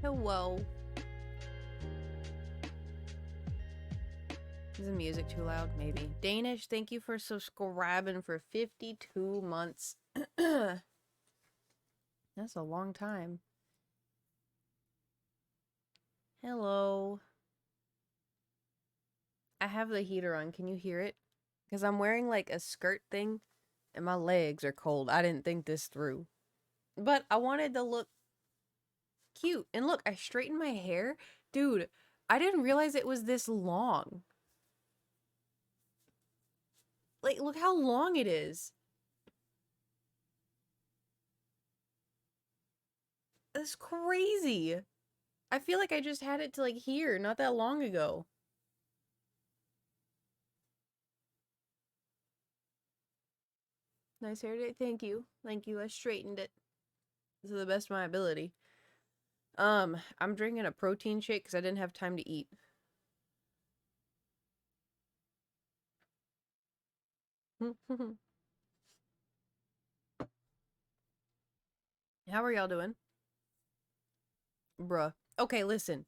Hello. Is the music too loud? Maybe. Danish, thank you for subscribing for 52 months. That's a long time. Hello. I have the heater on. Can you hear it? Because I'm wearing like a skirt thing and my legs are cold. I didn't think this through. But I wanted to look cute. And look, I straightened my hair. Dude, I didn't realize it was this long. Like, look how long it is. That's crazy. I feel like I just had it to like here not that long ago. Nice hair day. Thank you. Thank you. I straightened it to the best of my ability. I'm drinking a protein shake because I didn't have time to eat. How are y'all doing? Bruh. Okay, listen.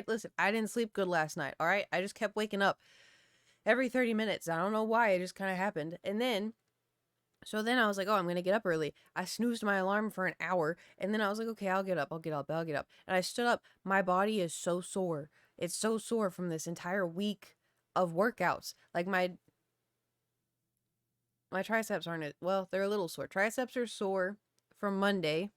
Listen, I didn't sleep good last night, alright? I just kept waking up every 30 minutes. I don't know why, it just kind of happened. So then I was like, oh, I'm going to get up early. I snoozed my alarm for an hour. And then I was like, okay, I'll get up. And I stood up. My body is so sore. It's so sore from this entire week of workouts. Like my triceps aren't, well, they're a little sore. Triceps are sore from Monday.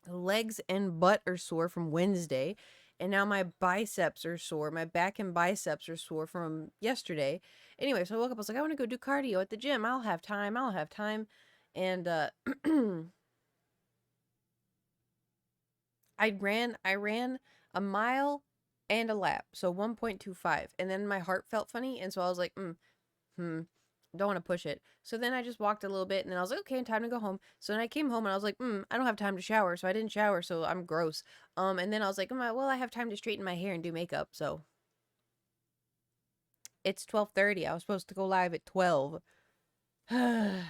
Legs and butt are sore from Wednesday. And now my biceps are sore. My back and biceps are sore from yesterday. Anyway, so I woke up. I was like, I want to go do cardio at the gym. I'll have time. And I ran a mile and a lap, so 1.25. And then my heart felt funny, and so I was like, don't want to push it. So then I just walked a little bit, and then I was like, okay, time to go home. So then I came home, and I was like, I don't have time to shower, so I didn't shower, so I'm gross. And then I was like, well, I have time to straighten my hair and do makeup, so it's 12:30. I was supposed to go live at 12. I've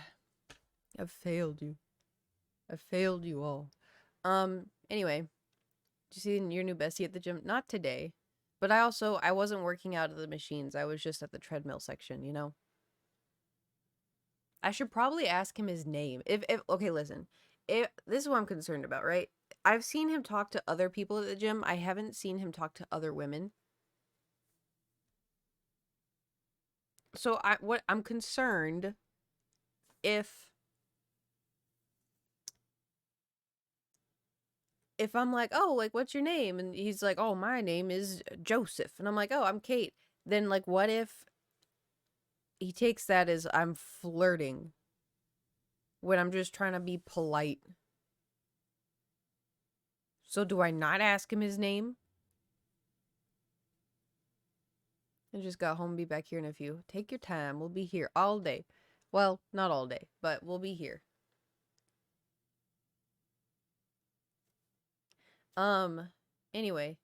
failed you. I failed you all. Anyway, did you see your new bestie at the gym? Not today. But I wasn't working out at the machines. I was just at the treadmill section, you know? I should probably ask him his name. If okay, listen. If this is what I'm concerned about, right? I've seen him talk to other people at the gym. I haven't seen him talk to other women. So I'm concerned if I'm like, "Oh, like what's your name?" and he's like, "Oh, my name is Joseph." And I'm like, "Oh, I'm Kate." Then like what if he takes that as I'm flirting when I'm just trying to be polite? So do I not ask him his name? I just got home, be back here in a few. Take your time. We'll be here all day. Well, not all day, but we'll be here. Anyway,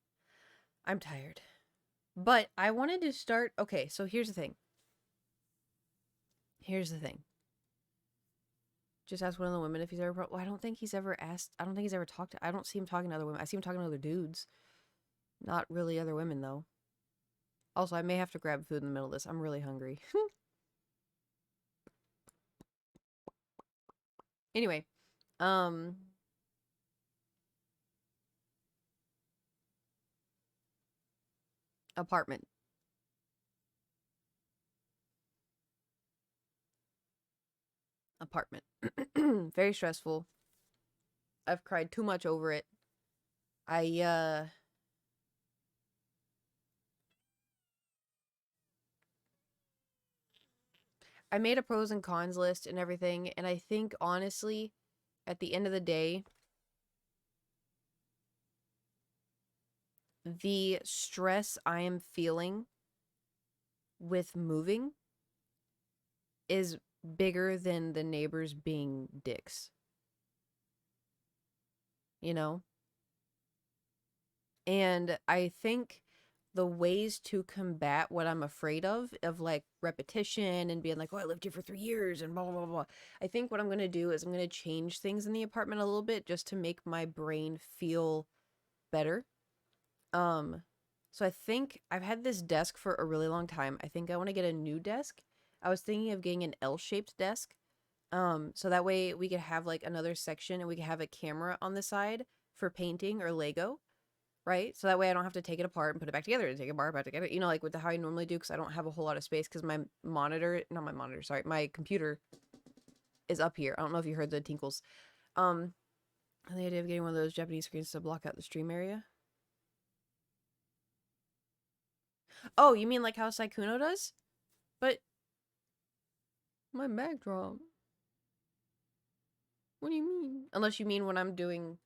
I'm tired. But I wanted to start. Okay, so here's the thing. Just ask one of the women if he's ever. Well, I don't think he's ever asked. I don't think he's ever talked to. I don't see him talking to other women. I see him talking to other dudes. Not really other women, though. Also, I may have to grab food in the middle of this. I'm really hungry. Anyway, um, apartment. Apartment. Very stressful. I've cried too much over it. I I made a pros and cons list and everything, and I think honestly, at the end of the day, the stress I am feeling with moving is bigger than the neighbors being dicks. You know? And I think the ways to combat what I'm afraid of like repetition and being like, oh, I lived here for 3 years and blah, blah, blah, blah. I think what I'm going to do is I'm going to change things in the apartment a little bit just to make my brain feel better. Um, so I think I've had this desk for a really long time. I think I want to get a new desk. I was thinking of getting an L-shaped desk. So that way we could have like another section and we could have a camera on the side for painting or Lego, right? So that way I don't have to take it apart and put it back together and take it apart, back together, like with how I normally do, because I don't have a whole lot of space because my monitor, not my monitor, sorry, my computer is up here. I don't know if you heard the tinkles. And the idea of getting one of those Japanese screens to block out the stream area. Oh, you mean like how Saikuno does? But my backdrop. What do you mean? Unless you mean when I'm doing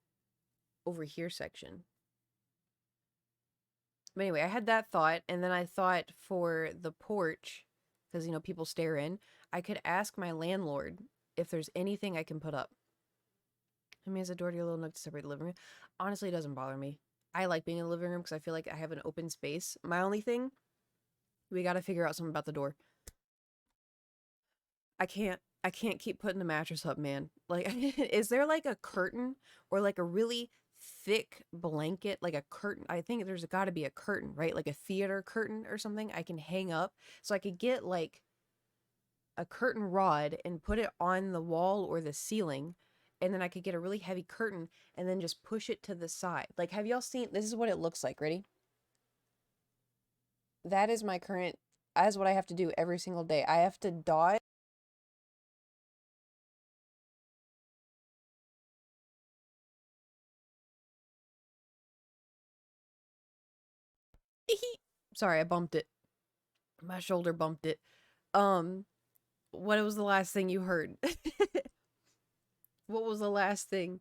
over here section. But anyway, I had that thought, and then I thought for the porch, because, people stare in, I could ask my landlord if there's anything I can put up. I mean, as a door to your little nook to separate the living room. Honestly, it doesn't bother me. I like being in the living room because I feel like I have an open space. My only thing, we got to figure out something about the door. I can't keep putting the mattress up, man. Like, is there like a curtain or like a really thick blanket, like a curtain? I think there's got to be a curtain, right? Like a theater curtain or something I can hang up so I could get like a curtain rod and put it on the wall or the ceiling. And then I could get a really heavy curtain and then just push it to the side. Like, have y'all seen? This is what it looks like. Ready? That is my current, that is what I have to do every single day. I have to dodge. Sorry, I bumped it. My shoulder bumped it. Um, what was the last thing you heard? What was the last thing?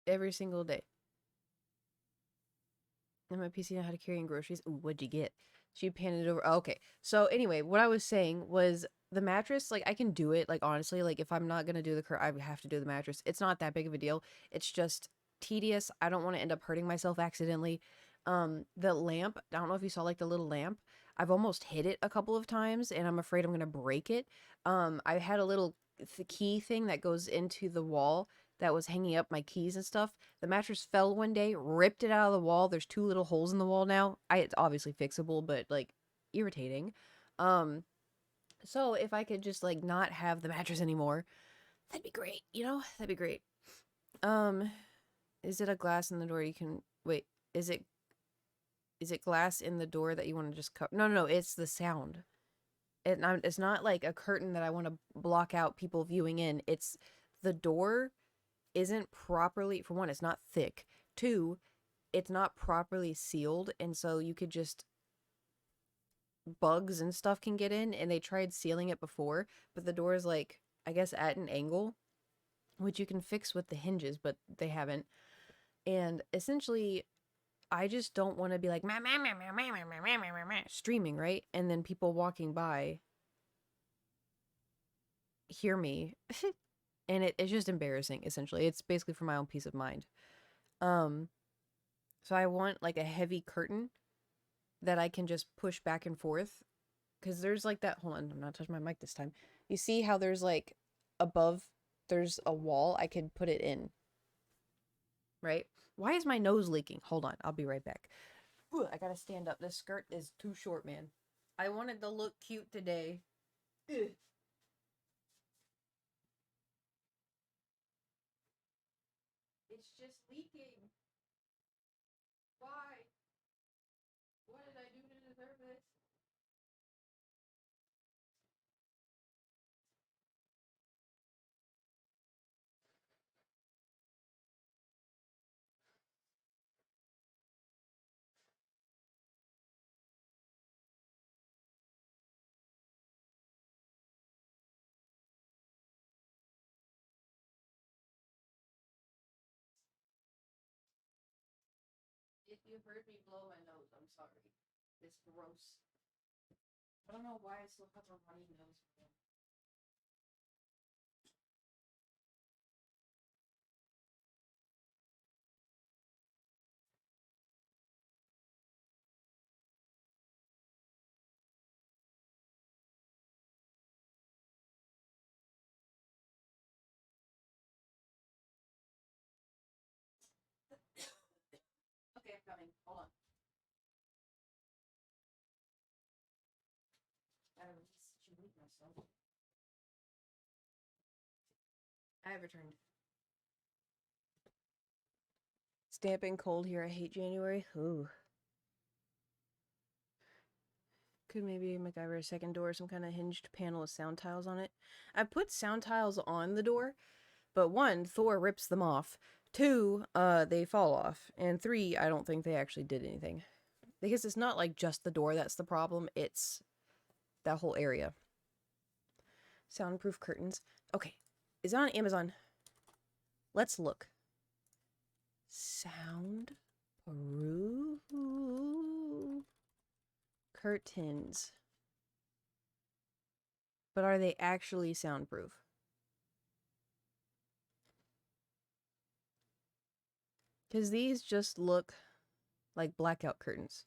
Every single day. And my PC know how to carry in groceries. Ooh, what'd you get? She handed it over. Oh, okay. So anyway, what I was saying was the mattress, like I can do it. Like honestly, like if I'm not gonna do the I have to do the mattress. It's not that big of a deal. It's just tedious. I don't want to end up hurting myself accidentally. The lamp, I don't know if you saw like the little lamp. I've almost hit it a couple of times and I'm afraid I'm gonna break it. I had a little key thing that goes into the wall that was hanging up my keys and stuff. The mattress fell one day, ripped it out of the wall. There's two little holes in the wall now. It's obviously fixable, but like irritating. Um, so if I could just like not have the mattress anymore, that'd be great. That'd be great. Um, is it a glass in the door you can wait? Is it glass in the door that you want to just cut? No, no, no. It's the sound. It's not like a curtain that I want to block out people viewing in. It's the door isn't properly, for one, it's not thick. Two, it's not properly sealed, and so you could just bugs and stuff can get in, and they tried sealing it before, but the door is like, I guess at an angle, which you can fix with the hinges, but they haven't. And essentially, I just don't want to be like streaming, right? And then people walking by hear me. And it's just embarrassing, essentially. It's basically for my own peace of mind. Um, so I want like a heavy curtain that I can just push back and forth. Because there's like that. Hold on, I'm not touching my mic this time. You see how there's like above, there's a wall I could put it in, right? Why is my nose leaking? Hold on, I'll be right back. Ugh, I gotta stand up. This skirt is too short, man. I wanted to look cute today. Ugh. It's just leaking. Why? What did I do to deserve this? If you heard me blow my nose, I'm sorry. It's gross. I don't know why I still have a runny nose. Hold on. I have returned. It's damp and cold here. I hate January. Ooh. Could maybe MacGyver a second door, some kind of hinged panel with sound tiles on it. I put sound tiles on the door, but one, Thor rips them off. Two, they fall off. And three, I don't think they actually did anything. Because it's not like just the door that's the problem, it's that whole area. Soundproof curtains. Okay, is it on Amazon? Let's look. Soundproof curtains. But are they actually soundproof? Because these just look like blackout curtains.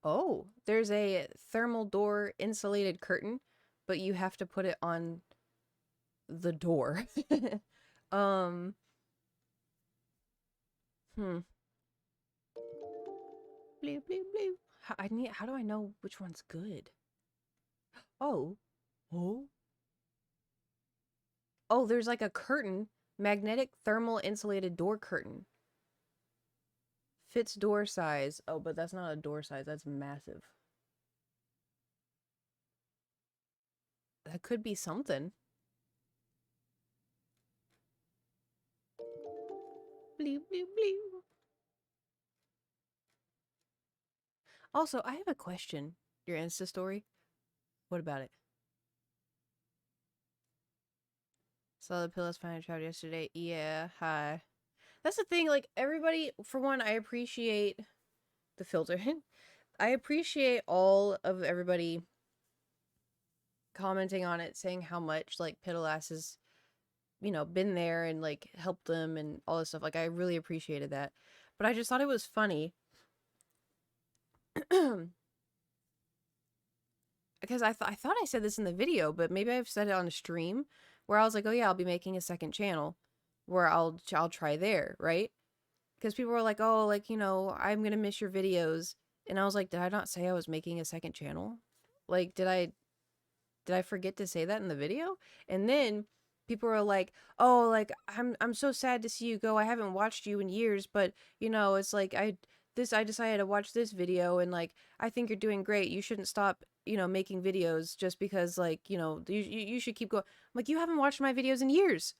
Oh, there's a thermal door insulated curtain, but you have to put it on the door. um, hmm. Bleep, bleep, bleep. How do I know which one's good? Oh. Oh. Oh, there's like a curtain, magnetic thermal insulated door curtain. Fits door size. Oh, but that's not a door size. That's massive. That could be something. Bleep, bleep, bleep. Also, I have a question. Your Insta story? What about it? Saw the pillows finally tried yesterday. Yeah, hi. That's the thing, like, everybody, for one, I appreciate the filter. I appreciate all of everybody commenting on it, saying how much, like, Piddle-ass has, you know, been there and, like, helped them and all this stuff. Like, I really appreciated that. But I just thought it was funny. Because I thought I said this in the video, but maybe I've said it on a stream where I was like, oh yeah, I'll be making a second channel where I'll try there, right? Because people were like, oh, like, you know, I'm gonna miss your videos. And I was like, did I not say I was making a second channel? Like, did I forget to say that in the video? And then people were like, oh, like, I'm so sad to see you go. I haven't watched you in years, but you know, it's like I decided to watch this video and like I think you're doing great. You shouldn't stop, you know, making videos just because like, you know, you should keep going. I'm like, you haven't watched my videos in years.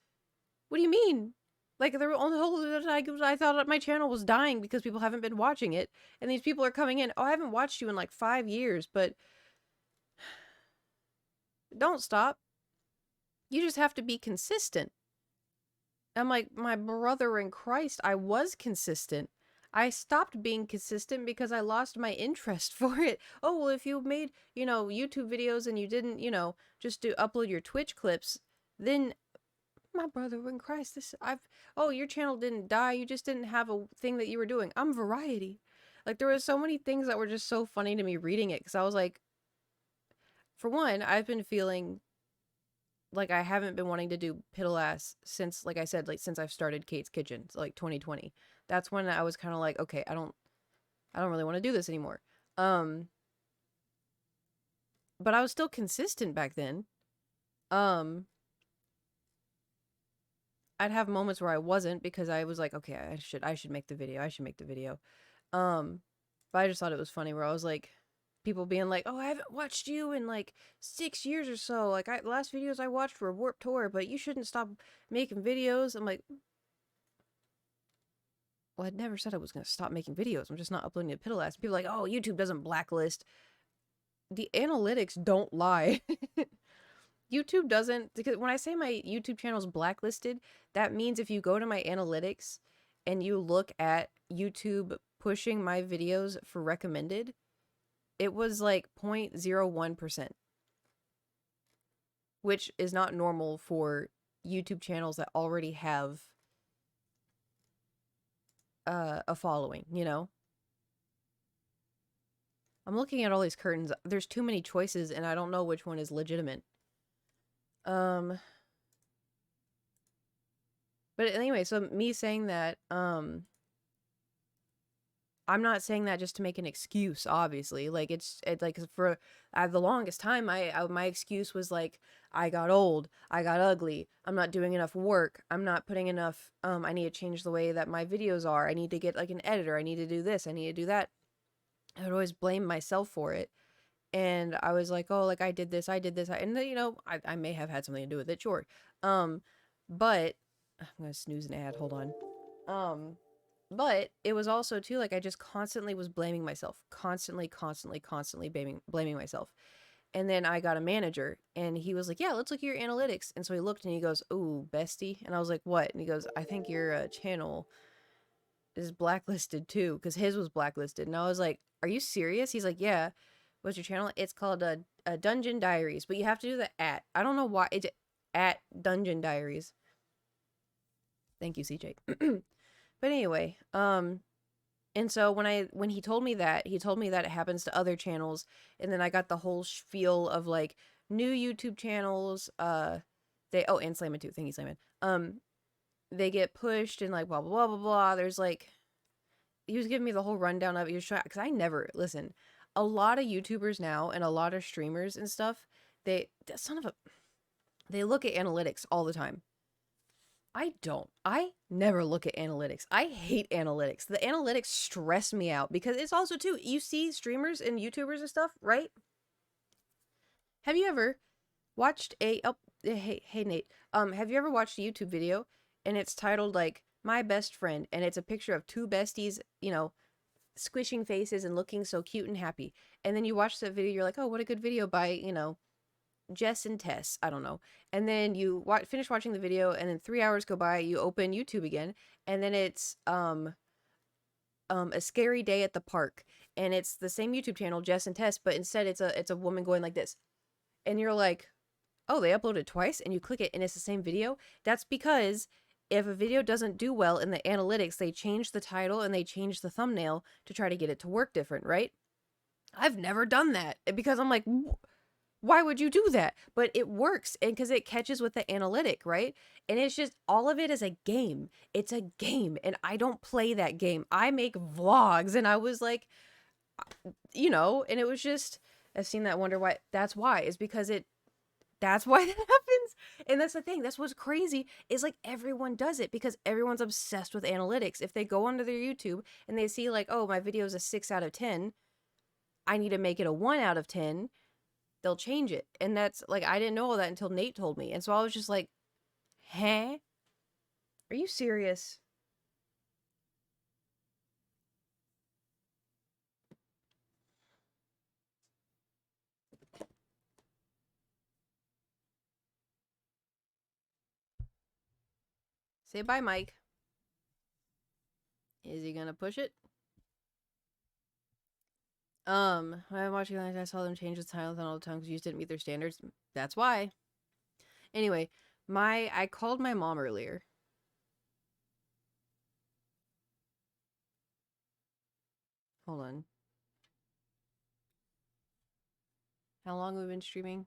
What do you mean? Like the whole I thought my channel was dying because people haven't been watching it, and these people are coming in. Oh, I haven't watched you in like 5 years, but don't stop. You just have to be consistent. I'm like, my brother in Christ, I was consistent. I stopped being consistent because I lost my interest for it. Oh, well, if you made, you know, YouTube videos and you didn't, you know, just do upload your Twitch clips, then my brother in Christ, oh, your channel didn't die. You just didn't have a thing that you were doing. I'm variety. Like, there were so many things that were just so funny to me reading it because I was like, for one, I've been feeling like I haven't been wanting to do piddle ass since, like I said, like since I've started Kate's Kitchen, so like 2020. That's when I was kind of like, okay, I don't really want to do this anymore. Um, but I was still consistent back then. Um, I'd have moments where I wasn't because I was like, okay, I should make the video. I should make the video. Um, but I just thought it was funny where I was like, people being like, oh, I haven't watched you in like 6 years or so. Like the last videos I watched were Warped Tour, but you shouldn't stop making videos. I'm like, well, I'd never said I was going to stop making videos. I'm just not uploading to Piddle ass. People are like, oh, YouTube doesn't blacklist. The analytics don't lie. YouTube doesn't, because when I say my YouTube channel is blacklisted, that means if you go to my analytics and you look at YouTube pushing my videos for recommended, it was like 0.01%, which is not normal for YouTube channels that already have a following, you know? I'm looking at all these curtains. There's too many choices and I don't know which one is legitimate. Um, but anyway, so me saying that, I'm not saying that just to make an excuse, obviously. Like like for the longest time, my excuse was like I got old, I got ugly, I'm not doing enough work, I'm not putting enough. I need to change the way that my videos are. I need to get like an editor. I need to do this. I need to do that. I would always blame myself for it, and I was like, oh, like I did this, and then, I may have had something to do with it, sure. But I'm gonna snooze an ad. Hold on. Um, but it was also too like I just constantly was blaming myself, constantly blaming myself. And then I got a manager, and he was like, "Yeah, let's look at your analytics." And so he looked and he goes, "Ooh, bestie," and I was like, "What?" And he goes, "I think your channel is blacklisted too, because his was blacklisted." And I was like, "Are you serious?" He's like, "Yeah." What's your channel? It's called a Dungeon Diaries, but you have to do the at. I don't know why it's at Dungeon Diaries. Thank you, CJ. But anyway, and so when he told me that, he told me that it happens to other channels, and then I got the whole spiel of like new YouTube channels, they and Slammin' too, thank you, Slammin'. They get pushed and like blah blah blah blah blah. There's like he was giving me the whole rundown of it. He was trying because I never listen. A lot of YouTubers now and a lot of streamers and stuff, son of a they look at analytics all the time. I don't. I never look at analytics. I hate analytics. The analytics stress me out because it's also too, you see streamers and YouTubers and stuff, right? Have you ever watched hey Nate, have you ever watched a YouTube video and it's titled like my best friend, and it's a picture of two besties, squishing faces and looking so cute and happy. And then you watch that video, you're like, "Oh, what a good video by, Jess and Tess, I don't know." And then you finish watching the video, and then 3 hours go by. You open YouTube again, and then it's a scary day at the park, and it's the same YouTube channel, Jess and Tess, but instead it's a woman going like this, and you're like, "Oh, they uploaded twice," and you click it, and it's the same video. That's because if a video doesn't do well in the analytics, they change the title and they change the thumbnail to try to get it to work different, right? I've never done that because I'm like, why would you do that? But it works, and because it catches with the analytic, right? And it's just all of it is a game. It's a game, and I don't play that game. I make vlogs, and I was like, and it was just, I've seen that, wonder why. That's why, is because that's why that happens. And that's the thing. That's what's crazy is like everyone does it because everyone's obsessed with analytics. If they go onto their YouTube and they see like, oh, my video is a 6 out of 10, I need to make it a 1 out of 10, they'll change it. And that's like, I didn't know all that until Nate told me. And so I was just like, huh? Are you serious? Say bye, Mike. Is he gonna push it? I'm watching that. I saw them change the title all the time because you just didn't meet their standards. That's why. Anyway, I called my mom earlier. Hold on. How long have we been streaming?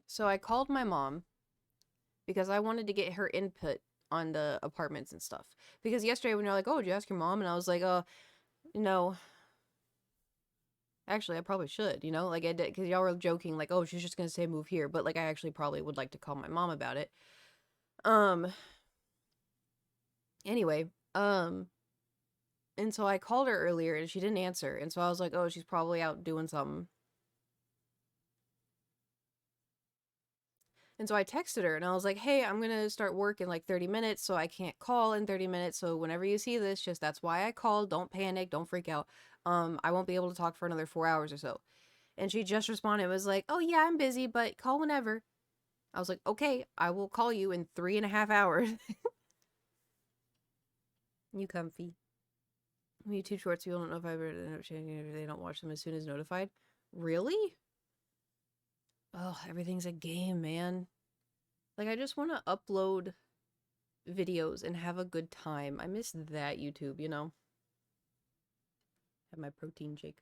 So I called my mom because I wanted to get her input on the apartments and stuff. Because yesterday when you're like, "Oh, did you ask your mom?" and I was like, no. Actually, I probably should, like I did, because y'all were joking, like, "Oh, she's just gonna say move here," but like I actually probably would like to call my mom about it. Um. Anyway, and so I called her earlier and she didn't answer, and so I was like, "Oh, she's probably out doing something." And so I texted her and I was like, "Hey, I'm going to start work in like 30 minutes, so I can't call in 30 minutes. So whenever you see this, just that's why I called. Don't panic. Don't freak out. I won't be able to talk for another 4 hours or so." And she just responded, was like, "Oh, yeah, I'm busy, but call whenever." I was like, "Okay, I will call you in 3.5 hours." You comfy. YouTube shorts, people don't know if I ever end up changing if they don't watch them as soon as notified. Really? Oh, everything's a game, man. Like, I just want to upload videos and have a good time. I miss that YouTube, you know? Have my protein shake.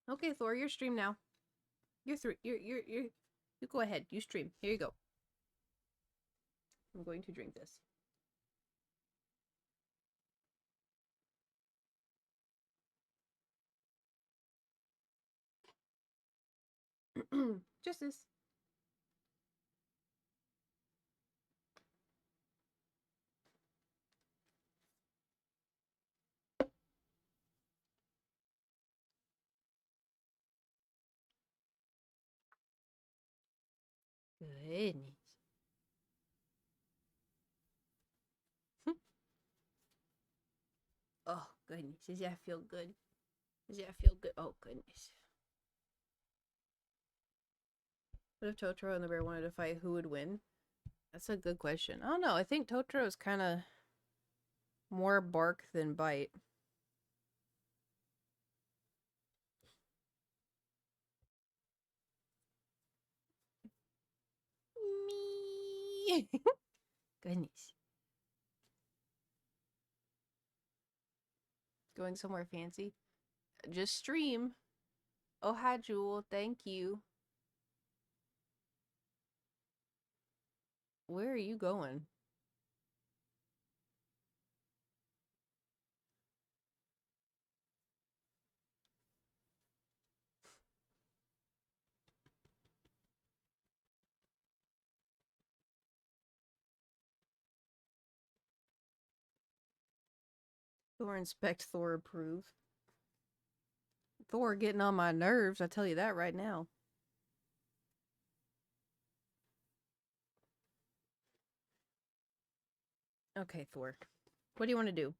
Okay, Thor, your stream now. You're through. You go ahead. You stream. Here you go. I'm going to drink this. Just this. Goodness. Oh, goodness. Does that feel good? Does that feel good? Oh, goodness. What if Totoro and the bear wanted to fight? Who would win? That's a good question. I don't know. I think Totoro is kind of more bark than bite. Me. Goodness. Going somewhere fancy? Just stream. Oh, hi, Jewel. Thank you. Where are you going? Thor inspect, Thor approve. Thor getting on my nerves, I tell you that right now. Okay, Thor. What do you want to do?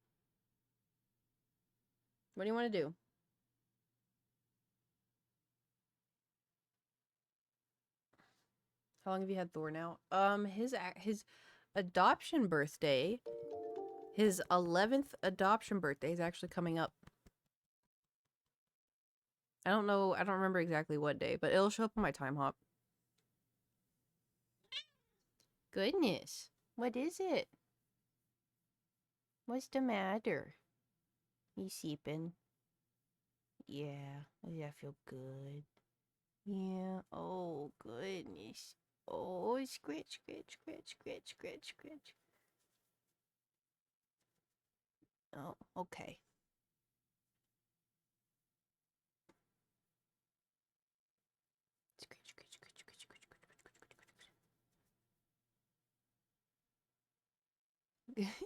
What do you want to do? How long have you had Thor now? His adoption birthday, his 11th adoption birthday is actually coming up. I don't know, I don't remember exactly what day, but it'll show up on my time hop. Goodness. What is it? What's the matter? You sleeping? Yeah. Does that feel good? Yeah. Oh, goodness. Oh, scratch, scratch, scratch, scratch, scratch, scratch. Oh, okay. Scratch, scratch, scratch, scratch, scratch, scratch, scratch.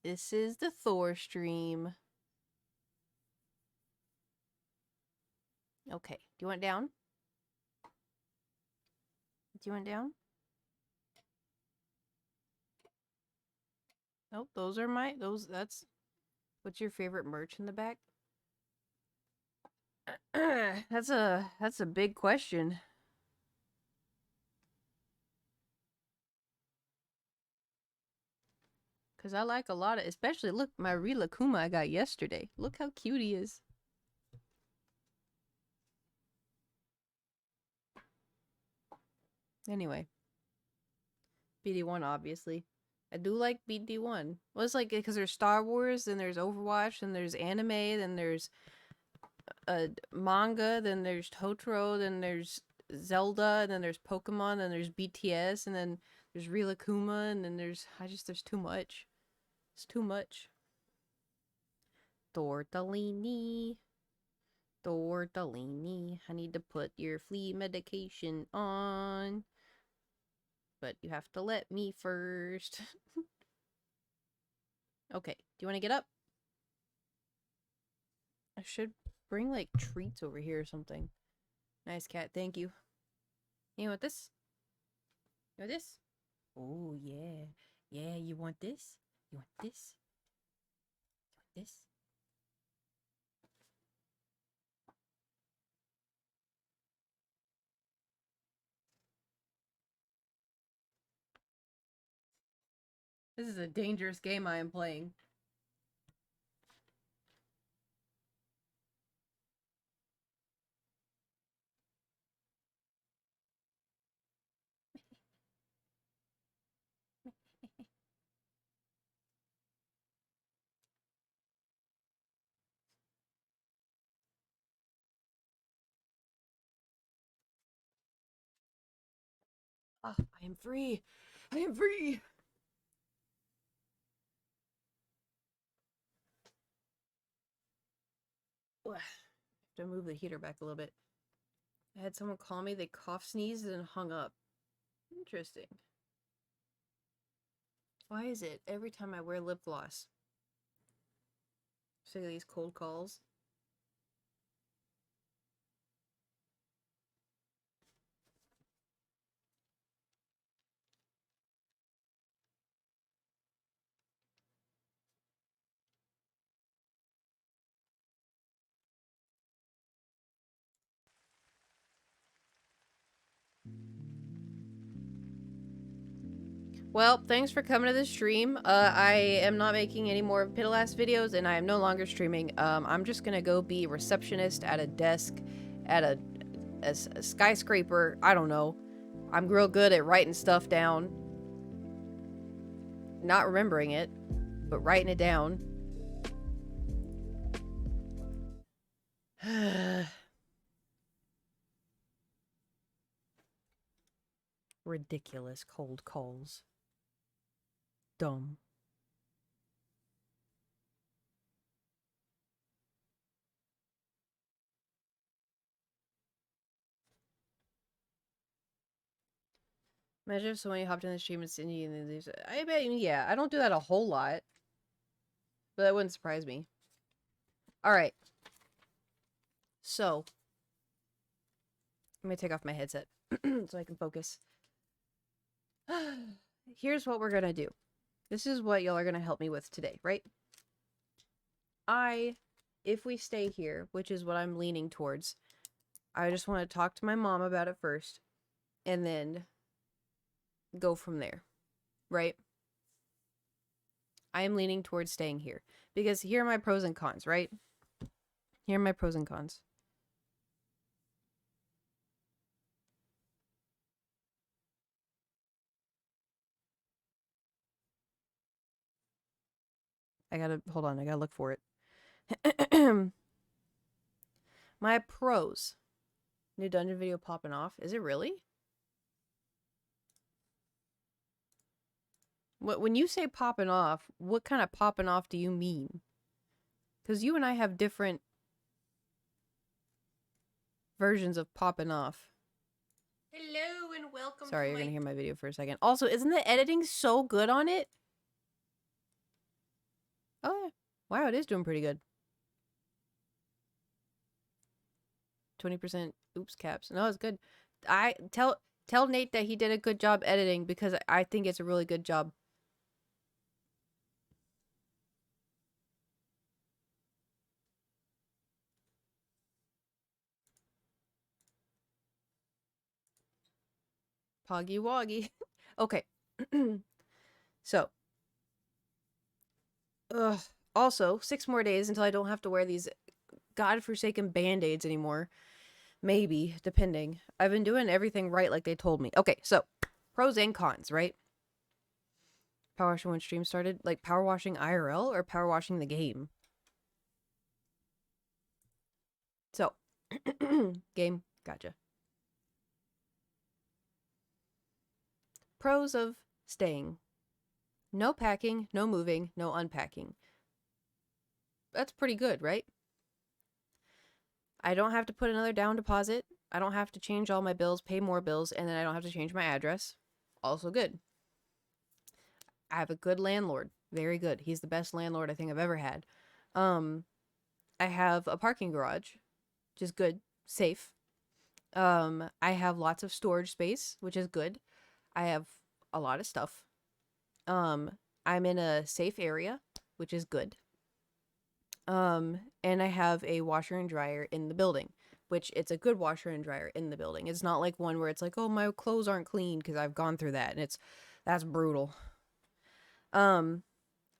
This is the Thor stream. Okay. Do you want down? Do you want down? Nope, those are my that's what's your favorite merch in the back? That's a big question. Cause I like a lot of, especially look my Rilakuma I got yesterday. Look how cute he is. Anyway, BD1 obviously. I do like BD1. Well, it's like because there's Star Wars, then there's Overwatch, then there's anime, then there's manga, then there's Totoro, then there's Zelda, and then there's Pokemon, then there's BTS, and then there's Rilakuma, and then there's there's too much. It's too much. Tortellini. Tortellini. I need to put your flea medication on. But you have to let me first. Okay, do you want to get up? I should bring like treats over here or something. Nice cat, thank you. You want this? You want this? Oh yeah. Yeah, you want this? You want this? You want this? This is a dangerous game I am playing. Oh, I am free. I am free. Ugh. I have to move the heater back a little bit. I had someone call me, they cough sneezed and hung up. Interesting. Why is it every time I wear lip gloss? Sick of these cold calls. Well, thanks for coming to the stream. I am not making any more Piddle-ass videos, and I am no longer streaming. I'm just gonna go be a receptionist at a desk at a skyscraper. I don't know. I'm real good at writing stuff down. Not remembering it, but writing it down. Ridiculous cold calls. Dumb. Imagine if somebody hopped in the stream and seen you and they said, I bet, yeah, I don't do that a whole lot, but that wouldn't surprise me. Alright. So, I'm gonna take off my headset so I can focus. Here's what we're gonna do. This is what y'all are gonna help me with today, right? If we stay here, which is what I'm leaning towards, I just want to talk to my mom about it first, and then go from there, right? I am leaning towards staying here, because here are my pros and cons, right? Here are my pros and cons. Hold on, I gotta look for it. My pros. New dungeon video popping off. Is it really? When you say popping off, what kind of popping off do you mean? Because you and I have different versions of popping off. Hello and welcome. Sorry, you're gonna hear my video for a second. Also, isn't the editing so good on it? Oh yeah. Wow, it is doing pretty good. 20% oops caps. No, it's good. I tell Nate that he did a good job editing, because I think it's a really good job. Poggy woggy. Okay. So. Ugh. Also, 6 more days until I don't have to wear these godforsaken band-aids anymore. Maybe, depending. I've been doing everything right like they told me. Okay, so, pros and cons, right? Power washing when stream started? Like power washing IRL or power washing the game? So, game, gotcha. Pros of staying. No packing, no moving, no unpacking. That's pretty good, right? I don't have to put another down deposit. I don't have to change all my bills, pay more bills, and then I don't have to change my address. Also good. I have a good landlord. Very good. He's the best landlord I think I've ever had. I have a parking garage, which is good. Safe. I have lots of storage space, which is good. I have a lot of stuff. I'm in a safe area, which is good. And I have a washer and dryer in the building, which it's a good washer and dryer in the building. It's not like one where it's like, oh, my clothes aren't clean, because I've gone through that, and that's brutal. So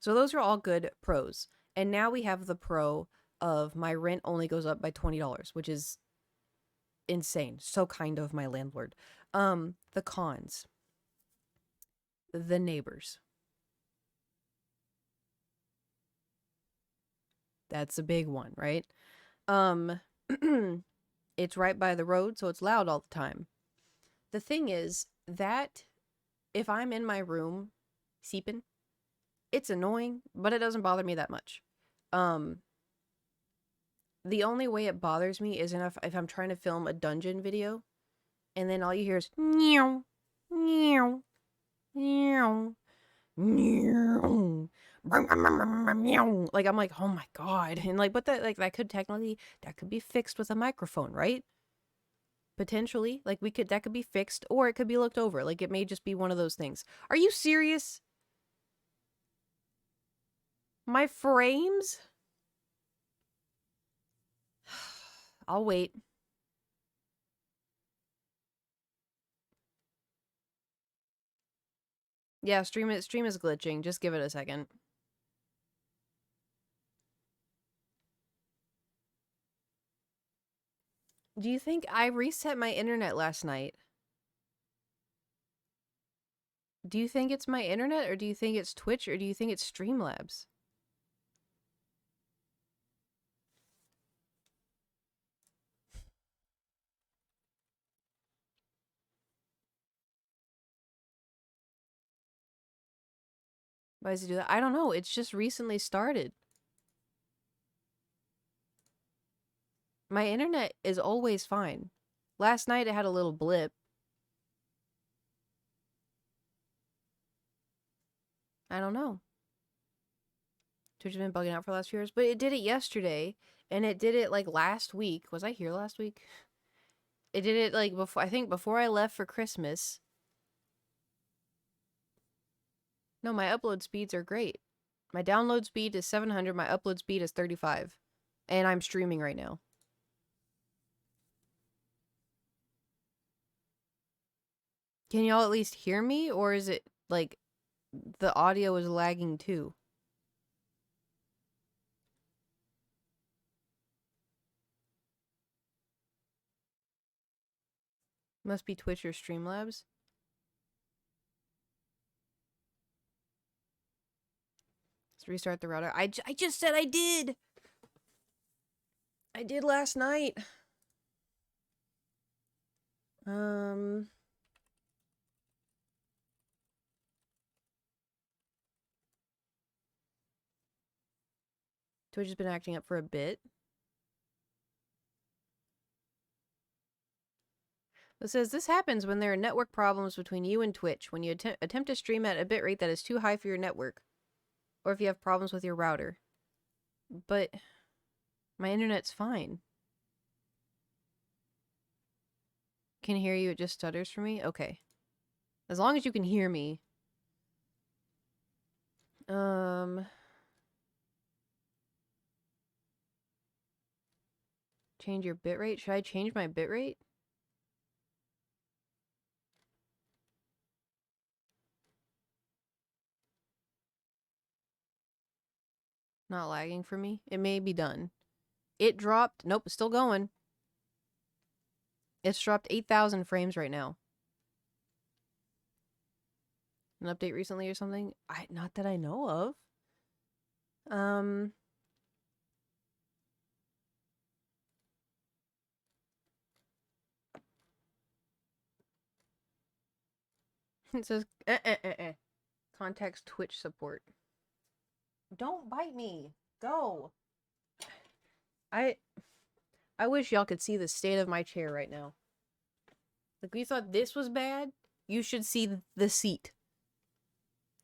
those are all good pros. And now we have the pro of my rent only goes up by $20, which is insane. So kind of my landlord. The cons. The neighbors. That's a big one, right? It's right by the road, so it's loud all the time. the thing is that if I'm in my room seeping, it's annoying, but it doesn't bother me that much. The only way it bothers me is if I'm trying to film a dungeon video, and then all you hear is meow, meow, meow, meow. Like, I'm like, oh my god. And like, but that could technically, that could be fixed with a microphone, right? Potentially. Like, that could be fixed, or it could be looked over. Like, it may just be one of those things. Are you serious? My frames? I'll wait. Yeah, stream is glitching. Just give it a second. Do you think I reset my internet last night? Do you think it's my internet, or do you think it's Twitch, or do you think it's Streamlabs? Why does it do that? I don't know. It's just recently started. My internet is always fine. Last night it had a little blip. I don't know. Twitch has been bugging out for the last few years, but it did it yesterday, and it did it like last week. Was I here last week? It did it like before, I think before I left for Christmas. No, my upload speeds are great. My download speed is 700, my upload speed is 35. And I'm streaming right now. Can y'all at least hear me, or is it like the audio is lagging too? Must be Twitch or Streamlabs. Let's restart the router. I just said I did! I did last night. Twitch has been acting up for a bit. It says, this happens when there are network problems between you and Twitch, when you attempt to stream at a bitrate that is too high for your network, or if you have problems with your router. But my internet's fine. Can hear you, it just stutters for me? Okay. As long as you can hear me. Change your bitrate? Should I change my bitrate? Not lagging for me? It may be done. It dropped. Nope, it's still going. It's dropped 8,000 frames right now. An update recently or something? Not that I know of. It says, contacts Twitch support. Don't bite me. Go. I wish y'all could see the state of my chair right now. Like, we thought this was bad. You should see the seat.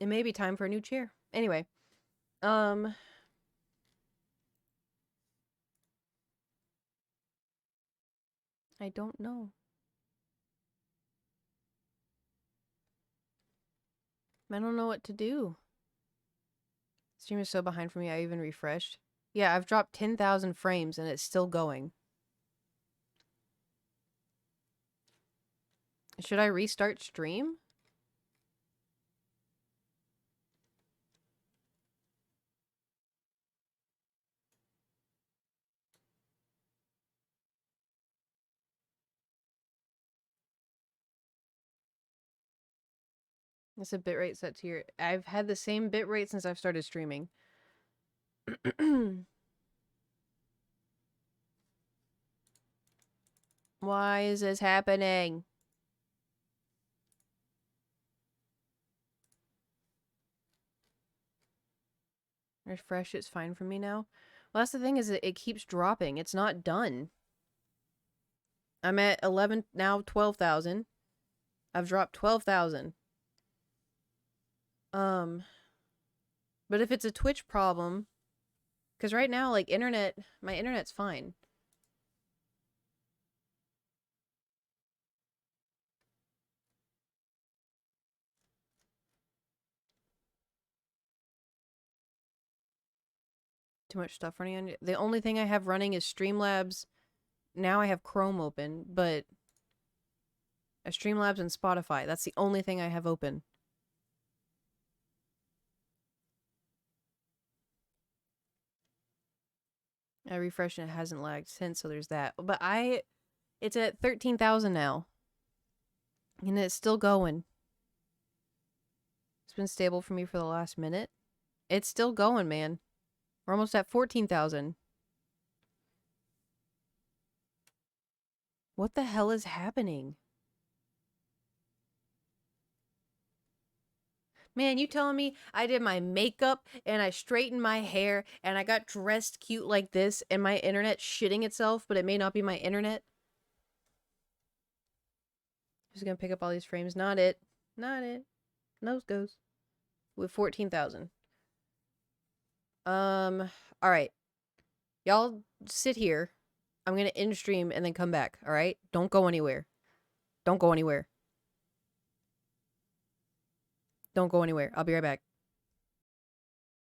It may be time for a new chair. Anyway. I don't know. I don't know what to do. Stream is so behind for me, I even refreshed. Yeah, I've dropped 10,000 frames and it's still going. Should I restart stream? It's a bitrate set to your... I've had the same bitrate since I've started streaming. Why is this happening? Refresh, it's fine for me now. Well, that's the thing is it keeps dropping. It's not done. I'm at 11, now 12,000. I've dropped 12,000. But if it's a Twitch problem, because right now, like, my internet's fine. Too much stuff running on. The only thing I have running is Streamlabs. Now I have Chrome open, but Streamlabs and Spotify. That's the only thing I have open. I refreshed and it hasn't lagged since, so there's that. But it's at 13,000 now. And it's still going. It's been stable for me for the last minute. It's still going, man. We're almost at 14,000. What the hell is happening? Man, you telling me I did my makeup and I straightened my hair and I got dressed cute like this and my internet shitting itself, but it may not be my internet? Just gonna pick up all these frames. Not it. Not it. Nose goes. With 14,000. Alright. Y'all sit here. I'm gonna end stream and then come back, alright? Don't go anywhere. Don't go anywhere. Don't go anywhere. I'll be right back.